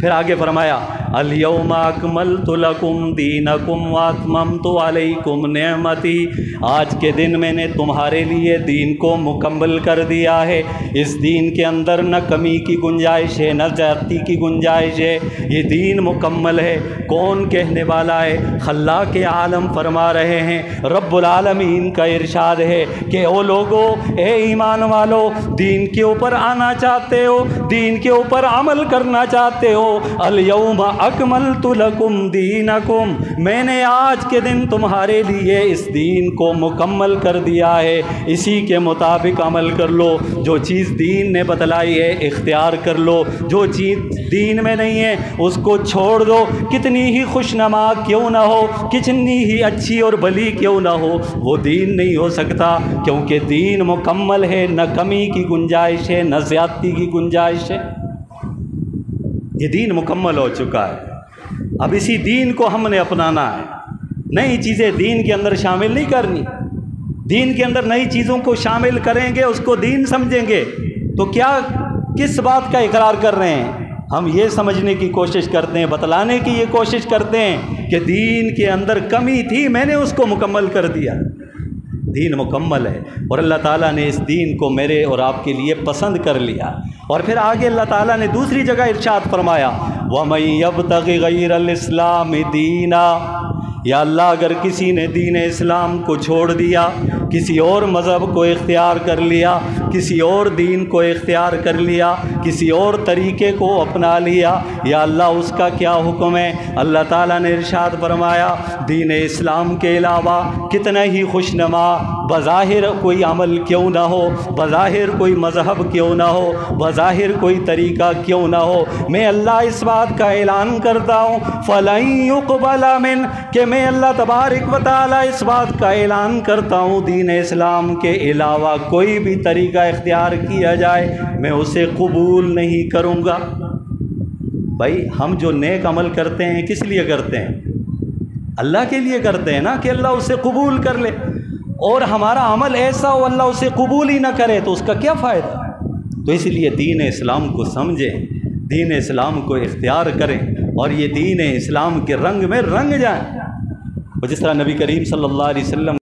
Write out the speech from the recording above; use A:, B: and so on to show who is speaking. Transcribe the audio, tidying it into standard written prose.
A: پھر آگے فرمایا الیوم اکملت لکم دینکم واتممت علیکم نعمتی، آج کے دن میں نے تمہارے لیے دین کو مکمل کر دیا ہے، اس دین کے اندر نہ کمی کی گنجائش ہے نہ زیادتی کی گنجائش ہے، یہ دین مکمل ہے۔ کون کہنے والا ہے؟ خلاق عالم فرما رہے ہیں، رب العالمین کا ارشاد ہے کہ او لوگو، اے ایمان والو، دین کے اوپر آنا چاہتے ہو، دین کے اوپر عمل کرنا چاہتے ہو، الیوم اکملت لکم دینکم، میں نے آج کے دن تمہارے لیے اس دین کو مکمل کر دیا ہے، اسی کے مطابق عمل کر لو، جو چیز دین نے بتلائی ہے اختیار کر لو، جو چیز دین میں نہیں ہے اس کو چھوڑ دو، کتنی ہی خوشنما کیوں نہ ہو، کتنی ہی اچھی اور بھلی کیوں نہ ہو، وہ دین نہیں ہو سکتا، کیونکہ دین مکمل ہے، نہ کمی کی گنجائش ہے نہ زیادتی کی گنجائش ہے، یہ دین مکمل ہو چکا ہے۔ اب اسی دین کو ہم نے اپنانا ہے، نئی چیزیں دین کے اندر شامل نہیں کرنی، دین کے اندر نئی چیزوں کو شامل کریں گے اس کو دین سمجھیں گے تو کیا کس بات کا اقرار کر رہے ہیں؟ ہم یہ سمجھنے کی کوشش کرتے ہیں، بتلانے کی یہ کوشش کرتے ہیں کہ دین کے اندر کمی تھی، میں نے اس کو مکمل کر دیا۔ دین مکمل ہے اور اللہ تعالیٰ نے اس دین کو میرے اور آپ کے لیے پسند کر لیا۔ اور پھر آگے اللہ تعالیٰ نے دوسری جگہ ارشاد فرمایا وَمَن يَبْتَغِ غَيْرَ الْإِسْلَامِ دِينًا، یا اللہ اگر کسی نے دین اسلام کو چھوڑ دیا، کسی اور مذہب کو اختیار کر لیا، کسی اور دین کو اختیار کر لیا، کسی اور طریقے کو اپنا لیا، یا اللہ اس کا کیا حکم ہے؟ اللہ تعالیٰ نے ارشاد فرمایا دین اسلام کے علاوہ کتنا ہی خوشنما بظاہر کوئی عمل کیوں نہ ہو، بظاہر کوئی مذہب کیوں نہ ہو، بظاہر کوئی طریقہ کیوں نہ ہو، میں اللہ اس بات کا اعلان کرتا ہوں فَلَن يُقْبَلَ مِنْ، کہ میں اللہ تبارک و تعالیٰ اس بات کا اعلان کرتا ہوں دین اسلام کے علاوہ کوئی بھی طریقہ اختیار کیا جائے میں اسے قبول نہیں کروں گا۔ بھائی ہم جو نیک عمل کرتے ہیں کس لیے کرتے ہیں؟ اللہ کے لیے کرتے ہیں نا، کہ اللہ اسے قبول کر لے، اور ہمارا عمل ایسا ہو اللہ اسے قبول ہی نہ کرے تو اس کا کیا فائدہ؟ تو اس لیے دین اسلام کو سمجھیں، دین اسلام کو اختیار کریں اور یہ دین اسلام کے رنگ میں رنگ جائیں۔ اور جس طرح نبی کریم صلی اللہ علیہ وسلم